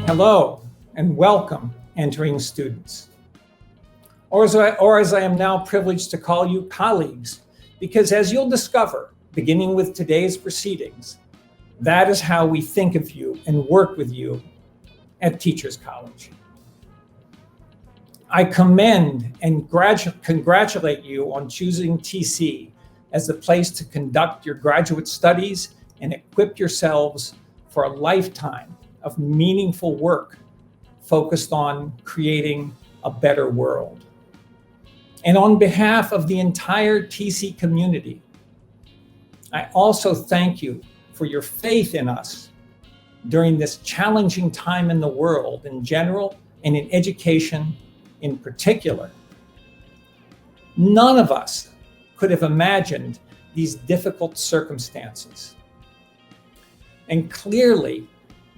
Hello and welcome, entering students. Or as I am now privileged to call you, colleagues, because as you'll discover, beginning with today's proceedings, that is how we think of you and work with you at Teachers College. I commend and congratulate you on choosing TC as the place to conduct your graduate studies and equip yourselves for a lifetime of meaningful work focused on creating a better world. And on behalf of the entire TC community, I also thank you for your faith in us during this challenging time in the world in general and in education in particular. None of us could have imagined these difficult circumstances. And clearly,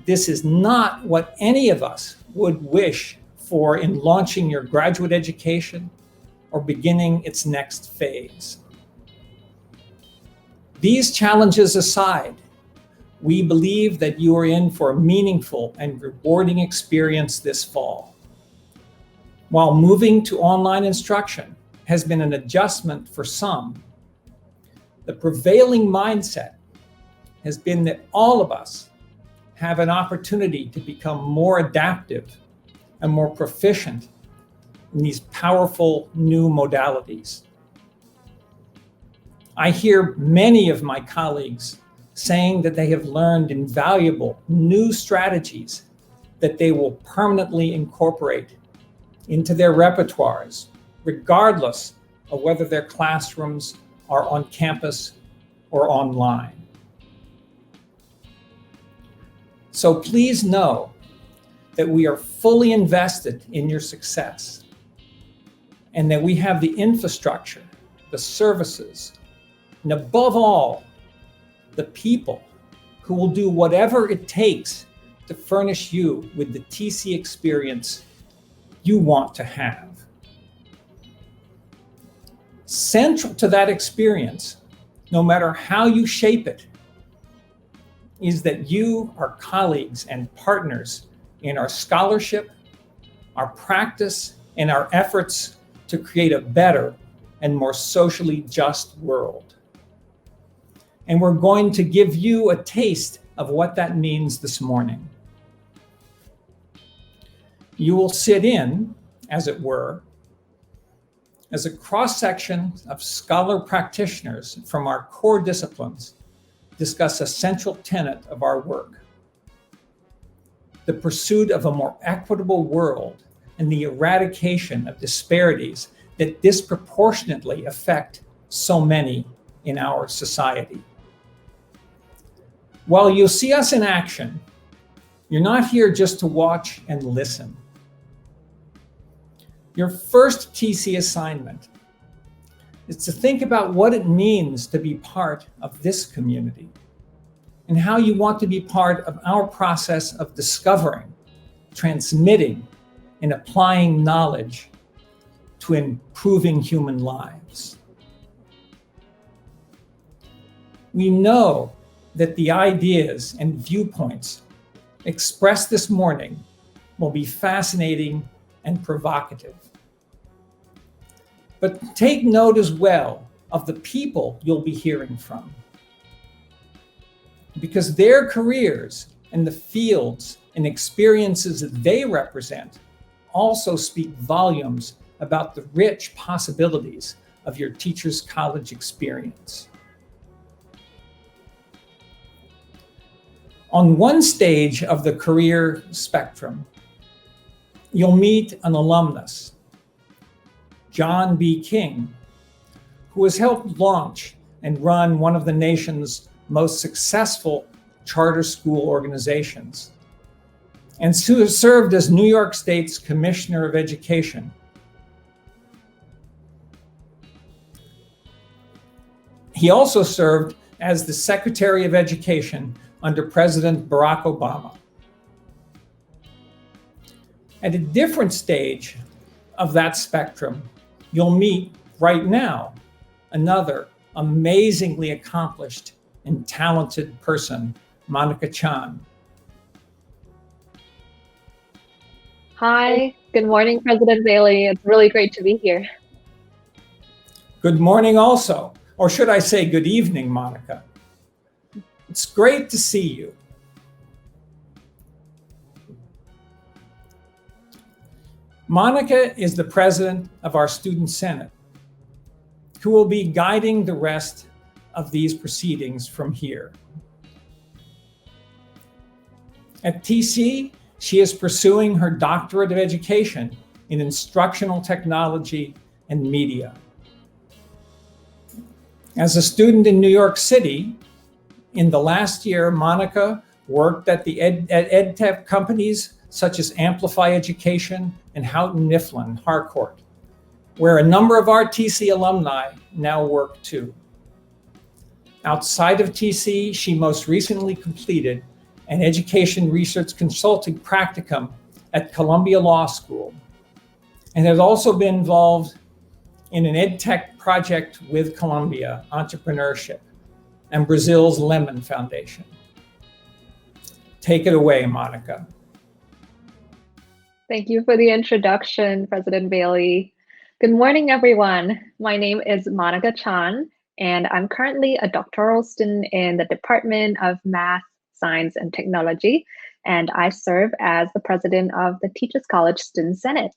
this is not what any of us would wish for in launching your graduate education or beginning its next phase. These challenges aside, we believe that you are in for a meaningful and rewarding experience this fall. While moving to online instruction has been an adjustment for some, the prevailing mindset has been that all of us have an opportunity to become more adaptive and more proficient in these powerful new modalities. I hear many of my colleagues saying that they have learned invaluable new strategies that they will permanently incorporate into their repertoires, regardless of whether their classrooms are on campus or online. So please know that we are fully invested in your success and that we have the infrastructure, the services, and above all, the people who will do whatever it takes to furnish you with the TC experience you want to have. Central to that experience, no matter how you shape it, is that you are colleagues and partners in our scholarship, our practice, and our efforts to create a better and more socially just world. And we're going to give you a taste of what that means this morning. You will sit in, as it were, as a cross-section of scholar practitioners from our core disciplines discuss a central tenet of our work: the pursuit of a more equitable world and the eradication of disparities that disproportionately affect so many in our society. While you'll see us in action, you're not here just to watch and listen. Your first TC assignment is to think about what it means to be part of this community and how you want to be part of our process of discovering, transmitting, and applying knowledge to improving human lives. We know that the ideas and viewpoints expressed this morning will be fascinating and provocative. But take note as well of the people you'll be hearing from, because their careers and the fields and experiences that they represent also speak volumes about the rich possibilities of your Teachers College experience. On one stage of the career spectrum, you'll meet an alumnus, John B. King, who has helped launch and run one of the nation's most successful charter school organizations, and who has served as New York State's Commissioner of Education. He also served as the Secretary of Education under President Barack Obama. At a different stage of that spectrum, you'll meet right now another amazingly accomplished and talented person, Monica Chan, Hi, good morning, President Bailey. It's really great to be here. Good morning also, or should I say good evening, Monica. It's great to see you. Monica is the president of our Student Senate, who will be guiding the rest of these proceedings from here. At TC, she is pursuing her doctorate of education in instructional technology and media. As a student in New York City, in the last year, Monica worked at EdTech companies such as Amplify Education and Houghton Mifflin Harcourt, where a number of our TC alumni now work too. Outside of TC, she most recently completed an education research consulting practicum at Columbia Law School, and has also been involved in an EdTech project with Columbia Entrepreneurship and Brazil's Lemon Foundation. Take it away, Monica. Thank you for the introduction, President Bailey. Good morning, everyone. My name is Monica Chan, and I'm currently a doctoral student in the Department of Math, Science, and Technology, and I serve as the president of the Teachers College Student Senate.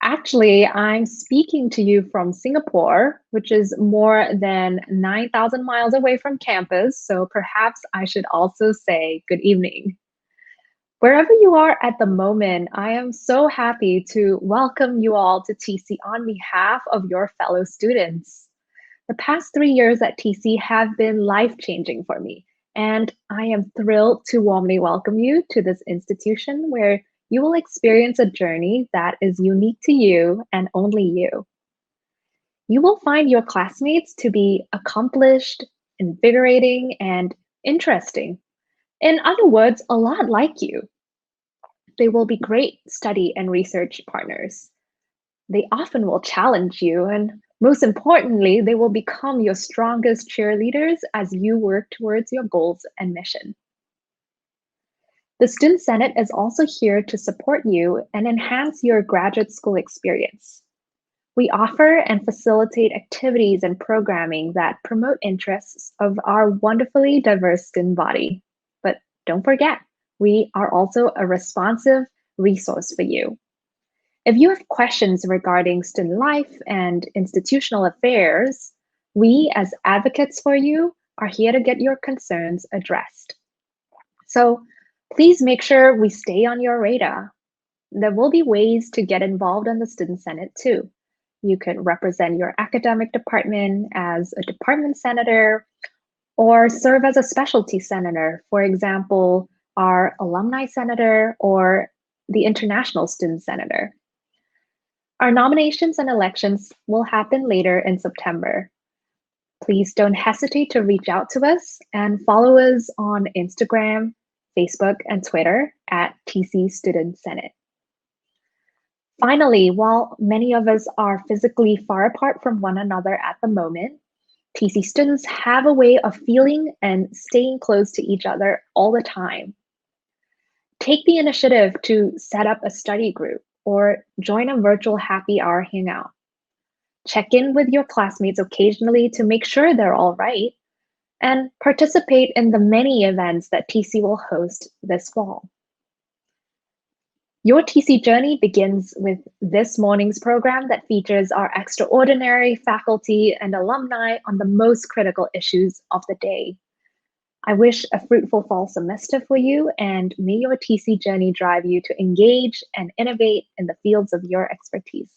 Actually, I'm speaking to you from Singapore, which is more than 9,000 miles away from campus, so perhaps I should also say good evening. Wherever you are at the moment, I am so happy to welcome you all to TC on behalf of your fellow students. The past 3 years at TC have been life-changing for me, and I am thrilled to warmly welcome you to this institution where you will experience a journey that is unique to you and only you. You will find your classmates to be accomplished, invigorating, and interesting. In other words, a lot like you. They will be great study and research partners. They often will challenge you, and most importantly, they will become your strongest cheerleaders as you work towards your goals and mission. The Student Senate is also here to support you and enhance your graduate school experience. We offer and facilitate activities and programming that promote interests of our wonderfully diverse student body. But don't forget, we are also a responsive resource for you. If you have questions regarding student life and institutional affairs, we as advocates for you are here to get your concerns addressed. So please make sure we stay on your radar. There will be ways to get involved in the Student Senate too. You could represent your academic department as a department senator or serve as a specialty senator, for example, our alumni senator or the international student senator. Our nominations and elections will happen later in September. Please don't hesitate to reach out to us and follow us on Instagram, Facebook, and Twitter at TC Student Senate. Finally, while many of us are physically far apart from one another at the moment, TC students have a way of feeling and staying close to each other all the time. Take the initiative to set up a study group or join a virtual happy hour hangout. Check in with your classmates occasionally to make sure they're all right, and participate in the many events that TC will host this fall. Your TC journey begins with this morning's program that features our extraordinary faculty and alumni on the most critical issues of the day. I wish a fruitful fall semester for you, and may your TC journey drive you to engage and innovate in the fields of your expertise.